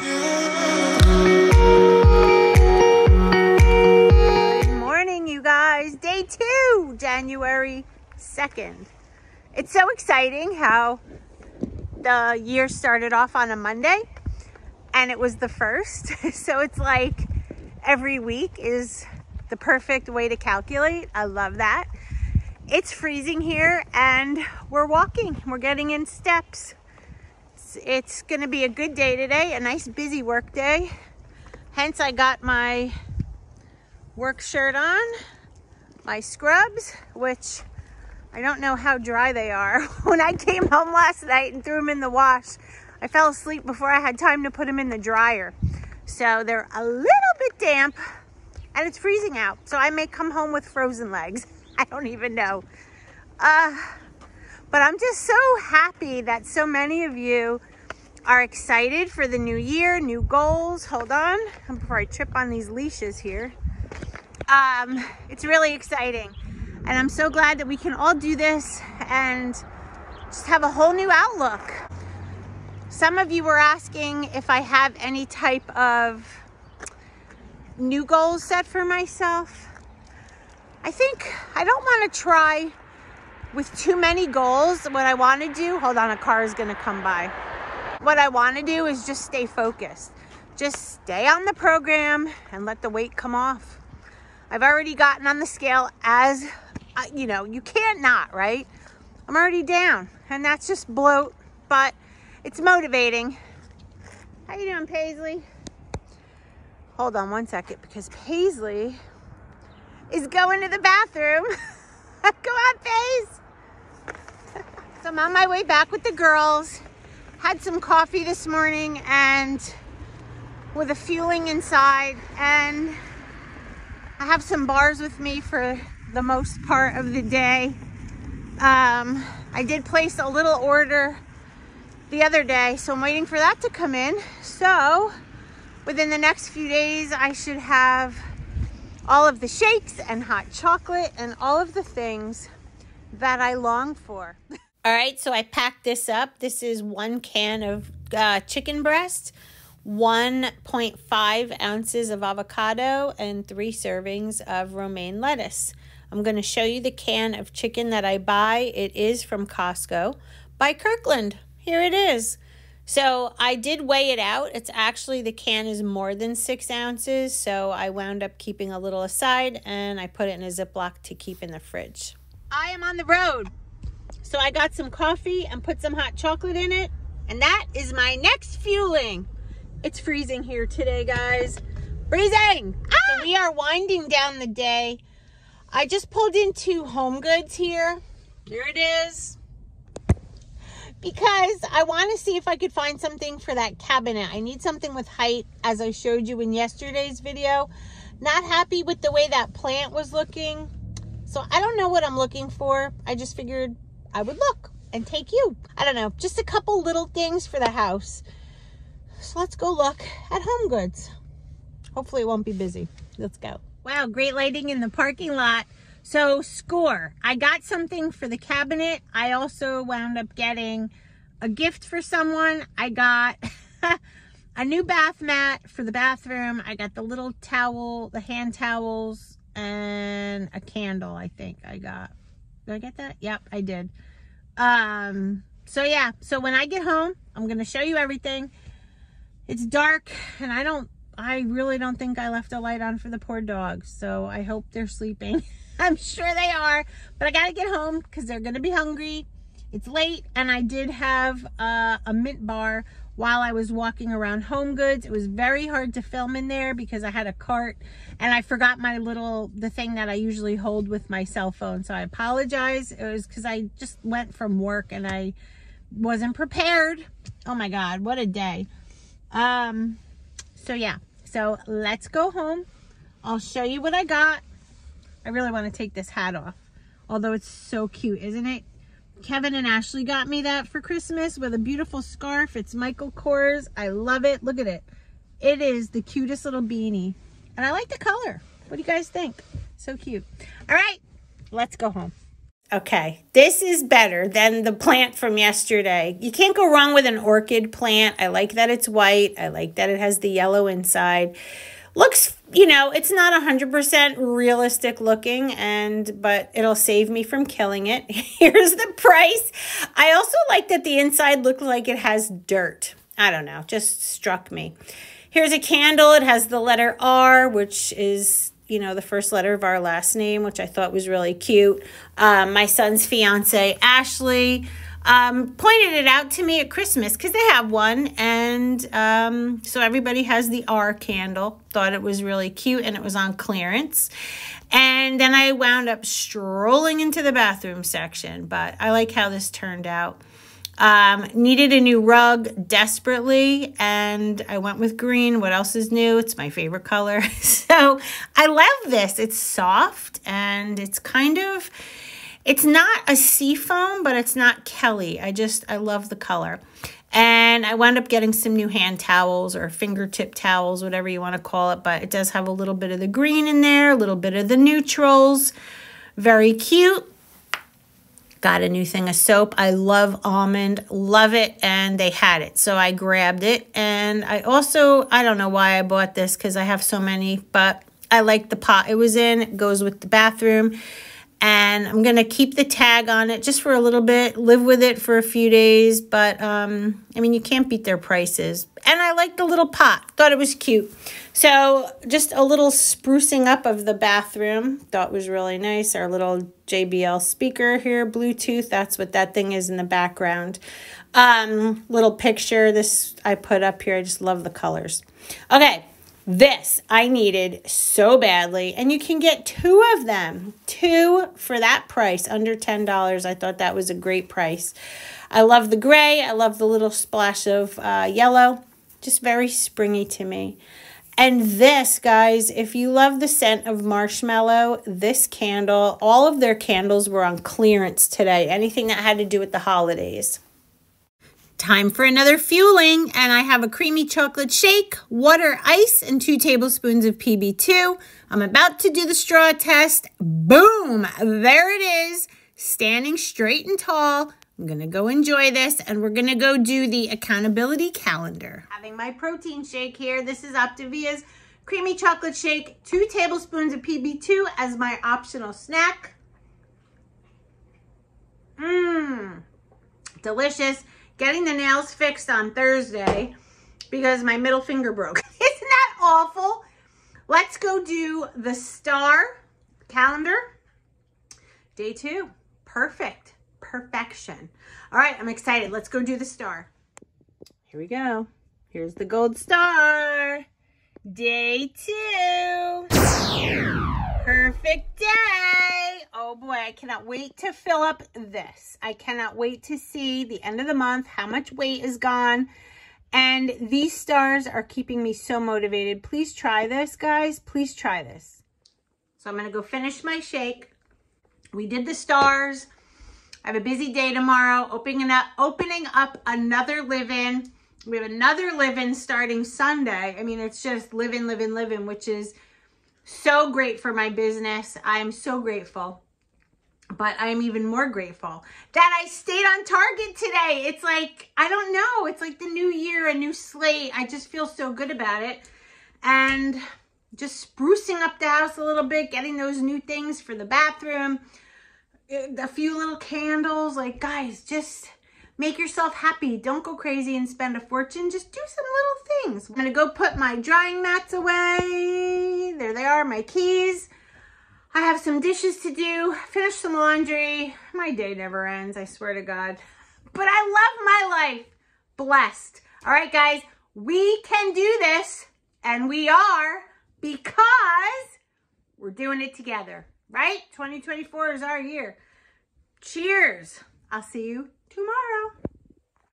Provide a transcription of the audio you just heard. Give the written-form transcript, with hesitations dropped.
Good morning, you guys. Day 2, January 2nd. It's so exciting how the year started off on a Monday and it was the 1st. So it's like every week is the perfect way to calculate. I love that. It's freezing here and we're walking. We're getting in steps. It's going to be a good day today, a nice busy work day. Hence I got my work shirt on, my scrubs, which I don't know how dry they are. When I came home last night and threw them in the wash, I fell asleep before I had time to put them in the dryer. So they're a little bit damp and it's freezing out. So I may come home with frozen legs. I don't even know. But I'm just so happy that so many of you are excited for the new year, new goals. Hold on, before I trip on these leashes here. It's really exciting. And I'm so glad that we can all do this and just have a whole new outlook. Some of you were asking if I have any type of new goals set for myself. I think I don't want to try with too many goals. What I want to do, hold on, a car is going to come by. What I want to do is just stay focused. Just stay on the program and let the weight come off. I've already gotten on the scale as, you know, you can't not, right? I'm already down and that's just bloat, but it's motivating. How you doing, Paisley? Hold on one second because Paisley is going to the bathroom. Go on, Paige. So I'm on my way back with the girls. Had some coffee this morning and with a fueling inside, and I have some bars with me for the most part of the day. I did place a little order the other day, so I'm waiting for that to come in. So within the next few days, I should have all of the shakes and hot chocolate and all of the things that I long for. All right, so I packed this up. This is 1 can of chicken breast, 1.5 ounces of avocado, and 3 servings of romaine lettuce. I'm going to show you the can of chicken that I buy. It is from Costco by Kirkland. Here it is. So I did weigh it out. It's actually, the can is more than 6 ounces. So I wound up keeping a little aside and I put it in a Ziploc to keep in the fridge. I am on the road. So I got some coffee and put some hot chocolate in it. And that is my next fueling. It's freezing here today, guys. Freezing! So we are winding down the day. I just pulled into Homegoods here. Here it is. Because I want to see if I could find something for that cabinet. I need something with height, as I showed you in yesterday's video. Not happy with the way that plant was looking. So I don't know what I'm looking for. I just figured I would look and take you. I don't know, just a couple little things for the house. So let's go look at Homegoods. Hopefully it won't be busy. Let's go. Wow, great lighting in the parking lot. So score, I got something for the cabinet. I also wound up getting a gift for someone. I got a new bath mat for the bathroom. I got the little towel, the hand towels, and a candle, I think I got. Did I get that? Yep, I did. So yeah, so when I get home, I'm going to show you everything. It's dark and I really don't think I left a light on for the poor dogs. So I hope they're sleeping. I'm sure they are, but I got to get home because they're going to be hungry. It's late and I did have a mint bar while I was walking around Homegoods. It was very hard to film in there because I had a cart and I forgot my the thing that I usually hold with my cell phone. So I apologize. It was because I just went from work and I wasn't prepared. Oh my God, what a day. So yeah, so let's go home. I'll show you what I got. I really want to take this hat off, although it's so cute, isn't it? Kevin and Ashley got me that for Christmas with a beautiful scarf. It's Michael Kors. I love it. Look at it. It is the cutest little beanie. And I like the color. What do you guys think? So cute. All right, let's go home. Okay, this is better than the plant from yesterday. You can't go wrong with an orchid plant. I like that it's white. I like that it has the yellow inside. Looks, you know, it's not 100% realistic looking, but it'll save me from killing it. Here's the price. I also like that the inside looks like it has dirt. I don't know, just struck me. Here's a candle. It has the letter R, which is, you know, the first letter of our last name, which I thought was really cute. My son's fiance, Ashley, pointed it out to me at Christmas because they have one. And so everybody has the R candle. Thought it was really cute and it was on clearance. And then I wound up strolling into the bathroom section. But I like how this turned out. Needed a new rug desperately, and I went with green. What else is new? It's my favorite color. So I love this. It's soft, and it's kind of, it's not a seafoam, but it's not Kelly. I love the color. And I wound up getting some new hand towels or fingertip towels, whatever you want to call it, but it does have a little bit of the green in there, a little bit of the neutrals. Very cute. Got a new thing of soap. I love almond, love it, and they had it. So I grabbed it, and I don't know why I bought this because I have so many, but I like the pot it was in. It goes with the bathroom, and I'm going to keep the tag on it just for a little bit, live with it for a few days, but, I mean, you can't beat their prices. And I like the little pot. Thought it was cute. So just a little sprucing up of the bathroom. Thought was really nice. Our little JBL speaker here, Bluetooth. That's what that thing is in the background. Little picture. This I put up here. I just love the colors. Okay. This I needed so badly. And you can get 2 of them. 2 for that price, under $10. I thought that was a great price. I love the gray. I love the little splash of yellow. Just very springy to me. And this, guys, if you love the scent of marshmallow, this candle, all of their candles were on clearance today. Anything that had to do with the holidays. Time for another fueling, and I have a creamy chocolate shake, water, ice, and 2 tablespoons of PB2. I'm about to do the straw test. Boom! There it is, standing straight and tall. I'm going to go enjoy this, and we're going to go do the accountability calendar. Having my protein shake here. This is Optavia's creamy chocolate shake. 2 tablespoons of PB2 as my optional snack. Delicious. Getting the nails fixed on Thursday because my middle finger broke. Isn't that awful? Let's go do the star calendar. Day 2. Perfect. Perfection. All right, I'm excited. Let's go do the star. Here we go. Here's the gold star. Day 2. Perfect day. Oh boy, I cannot wait to fill up this. I cannot wait to see the end of the month, how much weight is gone. And these stars are keeping me so motivated. Please try this, guys. Please try this. So I'm going to go finish my shake. We did the stars. I have a busy day tomorrow, opening up another live-in. We have another live-in starting Sunday. I mean, it's just live-in, live-in, live-in, which is so great for my business. I'm so grateful. But I'm even more grateful that I stayed on target today. It's like, I don't know. It's like the new year, a new slate. I just feel so good about it. And just sprucing up the house a little bit, getting those new things for the bathroom. A few little candles. Like, guys, just make yourself happy. Don't go crazy and spend a fortune. Just do some little things. I'm going to go put my drying mats away. There they are, my keys. I have some dishes to do, finish some laundry. My day never ends, I swear to God. But I love my life. Blessed. All right, guys, we can do this, and we are, because we're doing it together, right? 2024 is our year. Cheers. I'll see you tomorrow.